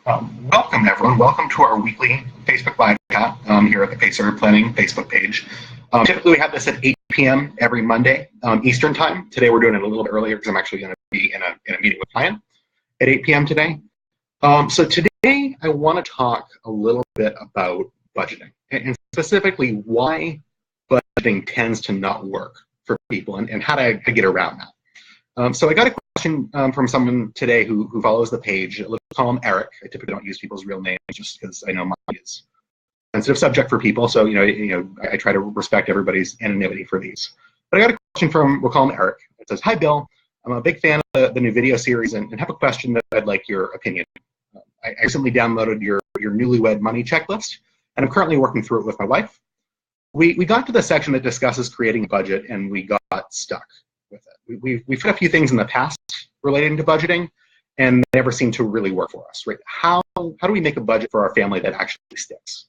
Welcome, everyone. Welcome to our weekly Facebook Live chat here at the Pacer Planning Facebook page. Typically, we have this at 8 p.m. every Monday Eastern Time. Today, we're doing it a little bit earlier because I'm actually going to be in a meeting with a client at 8 p.m. today. So today, I want to talk a little bit about budgeting, and specifically why budgeting tends to not work for people and how to get around that. So I got a question from someone today who follows the page. Let's call him Eric. I typically don't use people's real names just because I know mine is a sensitive subject for people. So I try to respect everybody's anonymity for these. But I got a question from, we'll call him Eric. It says, "Hi Bill, I'm a big fan of the new video series and have a question that I'd like your opinion. I recently downloaded your newlywed money checklist, and I'm currently working through it with my wife. We got to the section that discusses creating a budget, and we got stuck with it. We've had a few things in the past relating to budgeting, and they never seem to really work for us, right? How do we make a budget for our family that actually sticks?"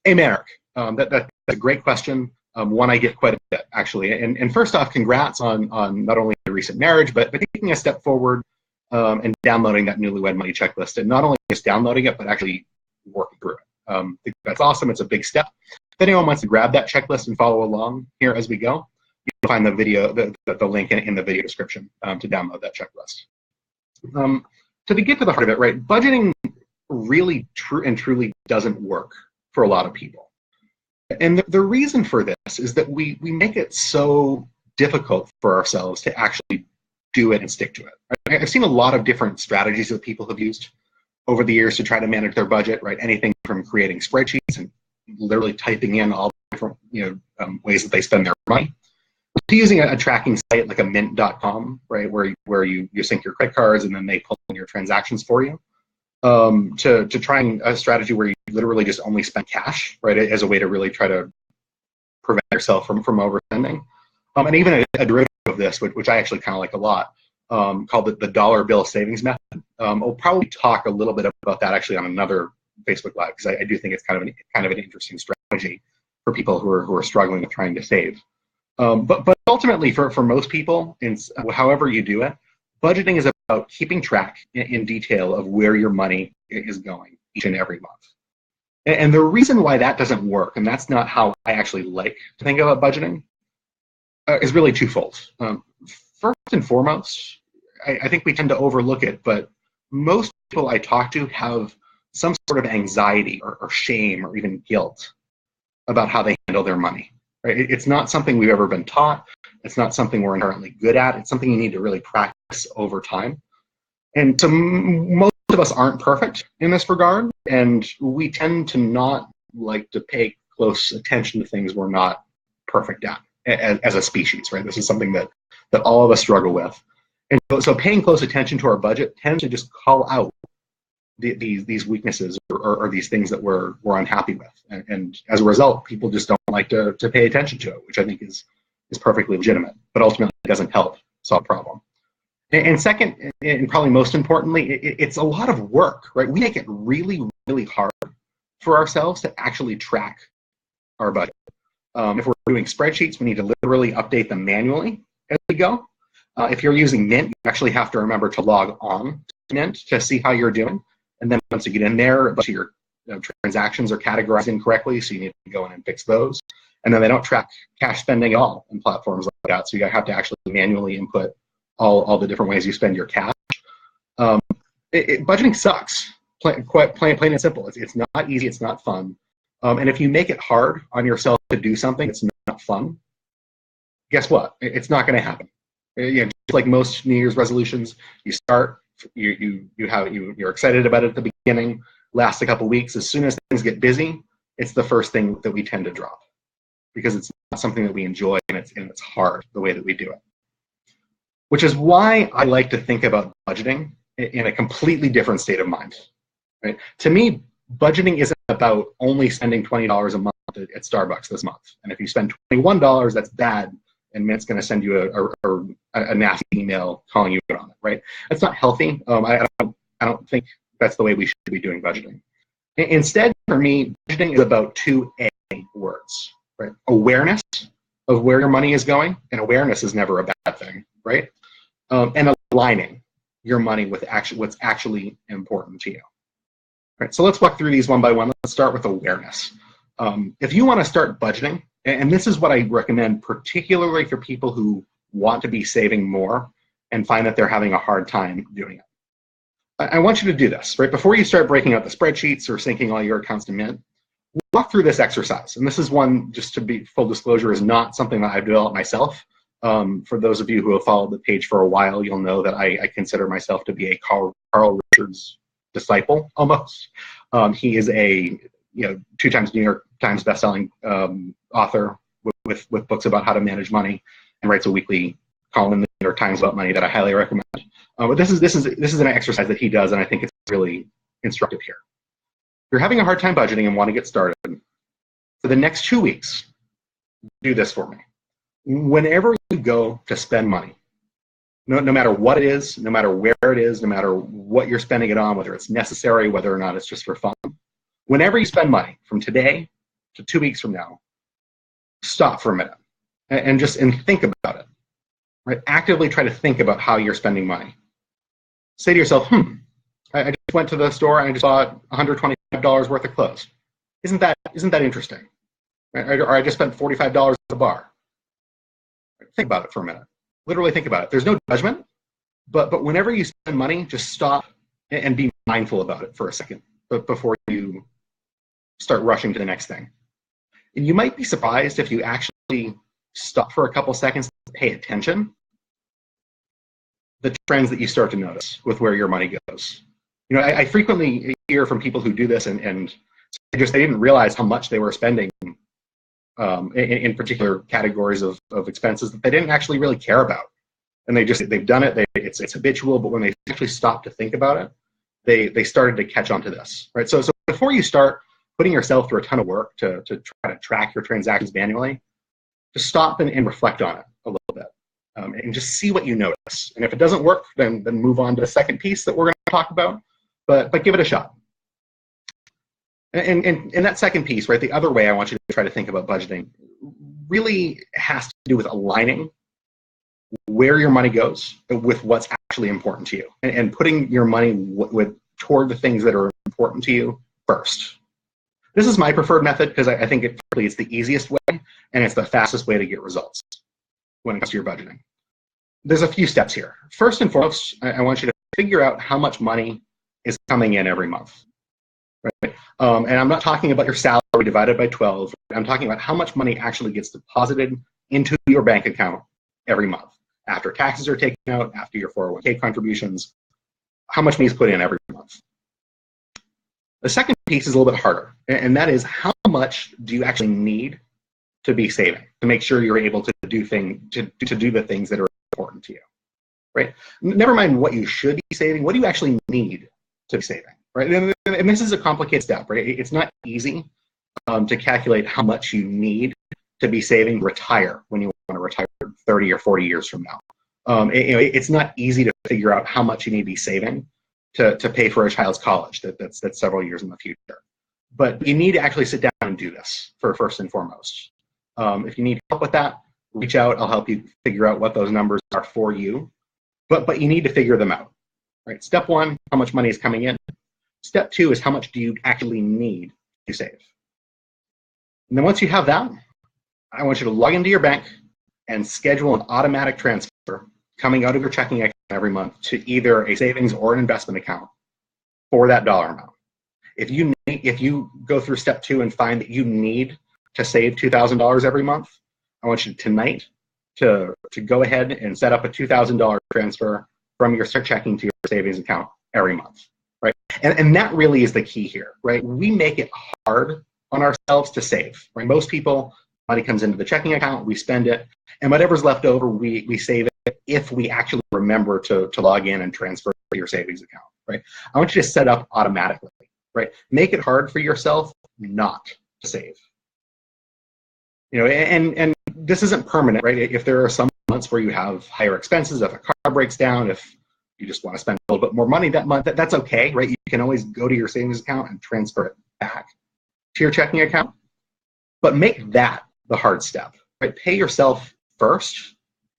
Hey, Eric, that's a great question. One I get quite a bit, actually. And first off, congrats on not only the recent marriage, but taking a step forward and downloading that newlywed money checklist, and not only just downloading it, but actually working through it. That's awesome. It's a big step. If anyone wants to grab that checklist and follow along here as we go, you'll find the video, the link in the video description to download that checklist. To get to the heart of it, right, budgeting really truly doesn't work for a lot of people. And the reason for this is that we make it so difficult for ourselves to actually do it and stick to it. Right? I've seen a lot of different strategies that people have used over the years to try to manage their budget, right? Anything from creating spreadsheets and literally typing in all different ways that they spend their money, to using a tracking site like a mint.com, right, where you sync your credit cards and then they pull in your transactions for you, to trying a strategy where you literally just only spend cash, right, as a way to really try to prevent yourself from overspending. And even a derivative of this, which I actually kind of like a lot, called the dollar bill savings method. I'll probably talk a little bit about that actually on another Facebook Live, because I do think it's kind of an interesting strategy for people who are struggling with trying to save. But ultimately, for most people, however you do it, budgeting is about keeping track in detail of where your money is going each and every month. And the reason why that doesn't work, and that's not how I actually like to think about budgeting, is really twofold. First and foremost, I think we tend to overlook it, but most people I talk to have some sort of anxiety or shame or even guilt about how they handle their money. Right? It's not something we've ever been taught. It's not something we're inherently good at. It's something you need to really practice over time. And so most of us aren't perfect in this regard, and we tend to not like to pay close attention to things we're not perfect at as a species, right? This is something that all of us struggle with. And so paying close attention to our budget tends to just call out these weaknesses or these things that we're unhappy with. And as a result, people just don't like to pay attention to it, which I think is perfectly legitimate, but ultimately it doesn't help solve the problem. And second, and probably most importantly, it's a lot of work, right? We make it really, really hard for ourselves to actually track our budget. If we're doing spreadsheets, we need to literally update them manually as we go. If you're using Mint, you actually have to remember to log on to Mint to see how you're doing. And then once you get in there, a bunch of your transactions are categorized incorrectly, so you need to go in and fix those. And then they don't track cash spending at all in platforms like that, so you have to actually manually input all the different ways you spend your cash. Budgeting sucks, plain and simple. It's not easy, it's not fun. And if you make it hard on yourself to do something that's not fun, guess what? It's not going to happen. Just like most New Year's resolutions, you start, you're excited about it at the beginning, lasts a couple weeks. As soon as things get busy, it's the first thing that we tend to drop because it's not something that we enjoy and it's hard the way that we do it. Which is why I like to think about budgeting in a completely different state of mind. Right? To me, budgeting isn't about only spending $20 a month at Starbucks this month. And if you spend $21, that's bad, and Mint's going to send you a nasty email calling you out on it, right? That's not healthy. I don't think that's the way we should be doing budgeting. Instead, for me, budgeting is about two A words, right? Awareness of where your money is going, and awareness is never a bad thing, right? And aligning your money with what's actually important to you. Right, so let's walk through these one by one. Let's start with awareness. If you want to start budgeting, and this is what I recommend particularly for people who want to be saving more and find that they're having a hard time doing it. I want you to do this, right? Before you start breaking out the spreadsheets or syncing all your accounts to Mint, walk through this exercise. And this is one, just to be full disclosure, is not something that I've developed myself. For those of you who have followed the page for a while, you'll know that I consider myself to be a Carl Richards disciple almost. He is a 2 times New York Times bestselling author with books about how to manage money, and writes a weekly column in the New York Times about money that I highly recommend. But this is an exercise that he does, and I think it's really instructive here. If you're having a hard time budgeting and want to get started, for the next 2 weeks, do this for me. Whenever you go to spend money, no matter what it is, no matter where it is, no matter what you're spending it on, whether it's necessary, whether or not it's just for fun, whenever you spend money from today to 2 weeks from now, stop for a minute and think about it. Right? Actively try to think about how you're spending money. Say to yourself, I just went to the store and I just bought $125 worth of clothes. Isn't that interesting? Right? Or I just spent $45 at the bar. Think about it for a minute. Literally think about it. There's no judgment, but whenever you spend money, just stop and be mindful about it for a second before you start rushing to the next thing. And you might be surprised if you actually stop for a couple seconds to pay attention, the trends that you start to notice with where your money goes. I frequently hear from people who do this and they didn't realize how much they were spending in particular categories of expenses that they didn't actually really care about. And they've done it, it's habitual, but when they actually stop to think about it, they started to catch on to this, right? So before you start putting yourself through a ton of work to try to track your transactions manually, just stop and reflect on it a little bit, and just see what you notice. And if it doesn't work, then move on to the second piece that we're going to talk about, but give it a shot. And that second piece, right, the other way I want you to try to think about budgeting really has to do with aligning where your money goes with what's actually important to you, and putting your money toward the things that are important to you first. This is my preferred method because I think it's the easiest way and it's the fastest way to get results when it comes to your budgeting. There's a few steps here. First and foremost, I want you to figure out how much money is coming in every month. Right? And I'm not talking about your salary divided by 12. I'm talking about how much money actually gets deposited into your bank account every month. After taxes are taken out, after your 401k contributions, how much money is put in every month. The second piece is a little bit harder, and that is how much do you actually need to be saving to make sure you're able to do the things that are important to you, right? Never mind what you should be saving, what do you actually need to be saving, right? And this is a complicated step, right? It's not easy to calculate how much you need to be saving to retire when you want to retire 30 or 40 years from now. It's not easy to figure out how much you need to be saving to pay for a child's college that's several years in the future. But you need to actually sit down and do this first and foremost. If you need help with that, reach out. I'll help you figure out what those numbers are for you. But you need to figure them out. Right? Step one, how much money is coming in. Step two is how much do you actually need to save. And then once you have that, I want you to log into your bank and schedule an automatic transfer coming out of your checking account every month to either a savings or an investment account for that dollar amount. If you go through step two and find that you need to save $2,000 every month, I want you tonight to go ahead and set up a $2,000 transfer from your checking to your savings account every month, right? And that really is the key here, right? We make it hard on ourselves to save, right? Most people, money comes into the checking account, we spend it, and whatever's left over, we save it if we actually remember to log in and transfer to your savings account, right? I want you to set up automatically, right? Make it hard for yourself not to save. And this isn't permanent, right? If there are some months where you have higher expenses, if a car breaks down, if you just want to spend a little bit more money that month, that's okay, right? You can always go to your savings account and transfer it back to your checking account. But make that the hard step, right? Pay yourself first,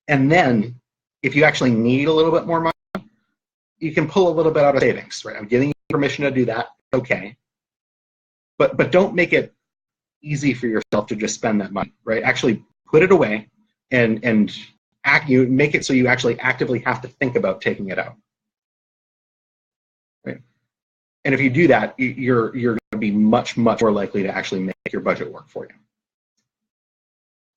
and then if you actually need a little bit more money, you can pull a little bit out of savings, right? I'm giving you permission to do that. okay, but don't make it easy for yourself to just spend that money, right? Actually put it away and you make it so you actually actively have to think about taking it out, right? And if you do that, you're going to be much more likely to actually make your budget work for you.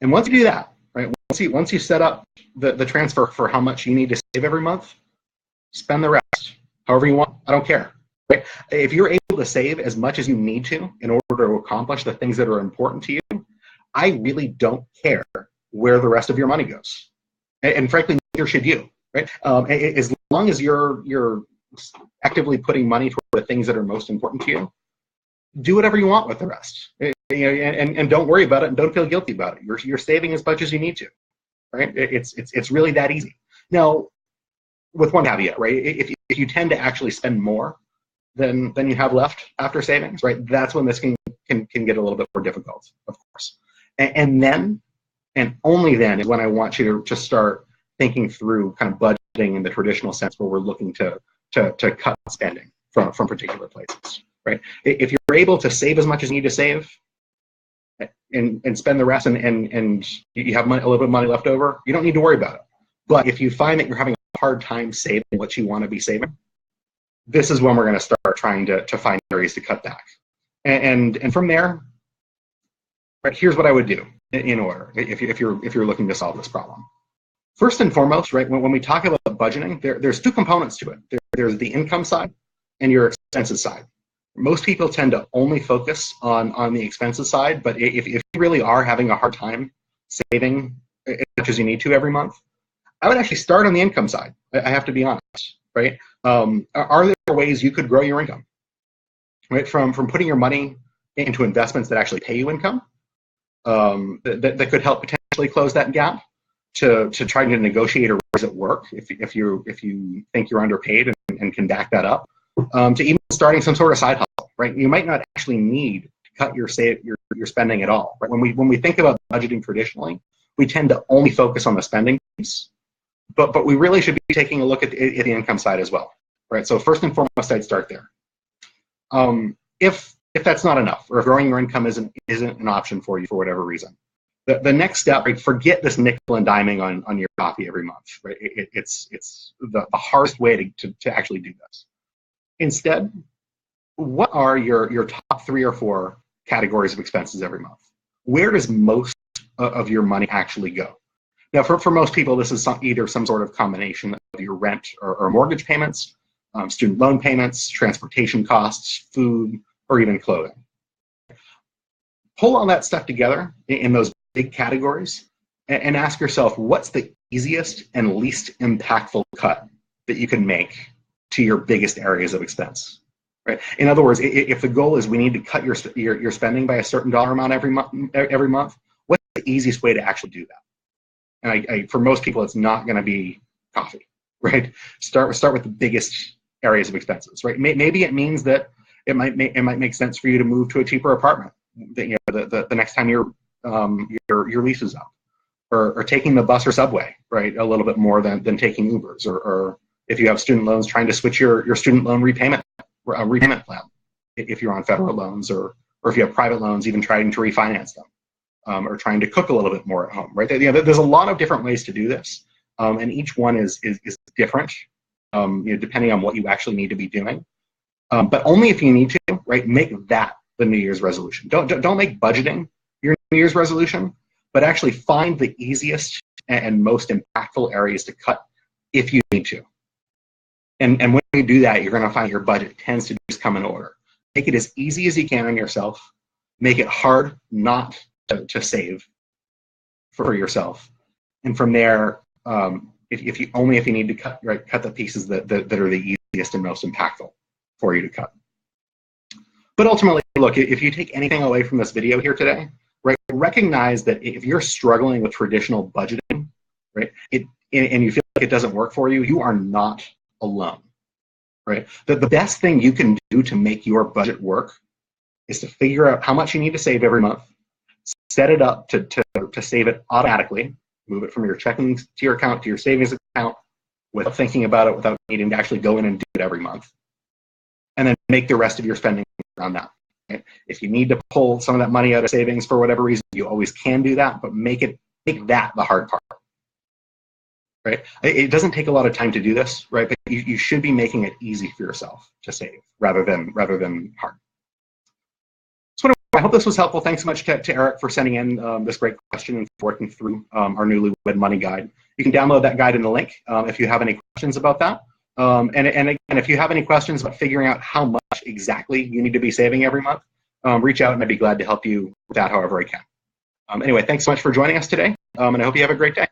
And once you do that, right? Once you set up the transfer for how much you need to save every month, spend the rest however you want. I don't care. Right? If you're able to save as much as you need to in order to accomplish the things that are important to you, I really don't care where the rest of your money goes. And frankly, neither should you. Right? As long as you're actively putting money toward the things that are most important to you, do whatever you want with the rest. And don't worry about it, and don't feel guilty about it. You're saving as much as you need to. Right? It's really that easy. Now, with one caveat, right? If you tend to actually spend more than you have left after savings, right? That's when this can get a little bit more difficult, of course. And then, and only then, is when I want you to start thinking through kind of budgeting in the traditional sense, where we're looking to cut spending from particular places, right? If you're able to save as much as you need to save, and spend the rest, and you have a little bit of money left over, you don't need to worry about it. But if you find that you're having a hard time saving what you want to be saving, this is when we're going to start trying to find areas to cut back. And from there, right, here's what I would do in order if you're looking to solve this problem. First and foremost, right, when we talk about budgeting, there's two components to it. There's the income side and your expenses side. Most people tend to only focus on the expenses side, but if you really are having a hard time saving as much as you need to every month, I would actually start on the income side. I have to be honest, right? Are there ways you could grow your income, right? From putting your money into investments that actually pay you income, that could help potentially close that gap, to trying to negotiate a raise at work if you think you're underpaid and can back that up, to even starting some sort of side hustle, right? You might not actually need to cut your spending at all, right? When we think about budgeting traditionally, we tend to only focus on the spending piece, but we really should be taking a look at the income side as well, right? So first and foremost, I'd start there. If that's not enough, or if growing your income isn't an option for you for whatever reason, the next step, right, forget this nickel and diming on your coffee every month, right? It's the hardest way to actually do this. Instead, what are your top 3 or 4 categories of expenses every month? Where does most of your money actually go? Now, for most people, this is either some sort of combination of your rent or mortgage payments, student loan payments, transportation costs, food, or even clothing. Pull all that stuff together in those big categories and ask yourself, what's the easiest and least impactful cut that you can make to your biggest areas of expense, right? In other words, if the goal is we need to cut your spending by a certain dollar amount every month, what's the easiest way to actually do that? And for most people, it's not going to be coffee, right? Start with the biggest areas of expenses, right? Maybe it means that it might make sense for you to move to a cheaper apartment, the next time your lease is up, or taking the bus or subway, right? A little bit more than taking Ubers, or if you have student loans, trying to switch your student loan repayment plan if you're on federal loans, or if you have private loans, even trying to refinance them, or trying to cook a little bit more at home, right? There's a lot of different ways to do this, and each one is different, depending on what you actually need to be doing. But only if you need to, right? Make that the New Year's resolution. Don't make budgeting your New Year's resolution, but actually find the easiest and most impactful areas to cut if you need to. And when you do that, you're going to find your budget tends to just come in order. Make it as easy as you can on yourself. Make it hard not to save for yourself. And from there, if you need to cut the pieces that are the easiest and most impactful for you to cut. But ultimately, look, if you take anything away from this video here today, right, recognize that if you're struggling with traditional budgeting, right, and you feel like it doesn't work for you, you are not alone, right? The best thing you can do to make your budget work is to figure out how much you need to save every month, set it up to save it automatically, move it from your checking to your account to your savings account without thinking about it, without needing to actually go in and do it every month. and then make the rest of your spending around that. Right? If you need to pull some of that money out of savings for whatever reason, you always can do that, but make that the hard part. Right? It doesn't take a lot of time to do this, right? But you should be making it easy for yourself to save rather than hard. So I hope this was helpful. Thanks so much to Eric for sending in this great question and for working through our Newlywed Money Guide. You can download that guide in the link if you have any questions about that. And again, if you have any questions about figuring out how much exactly you need to be saving every month, reach out and I'd be glad to help you with that however I can. Anyway, thanks so much for joining us today, and I hope you have a great day.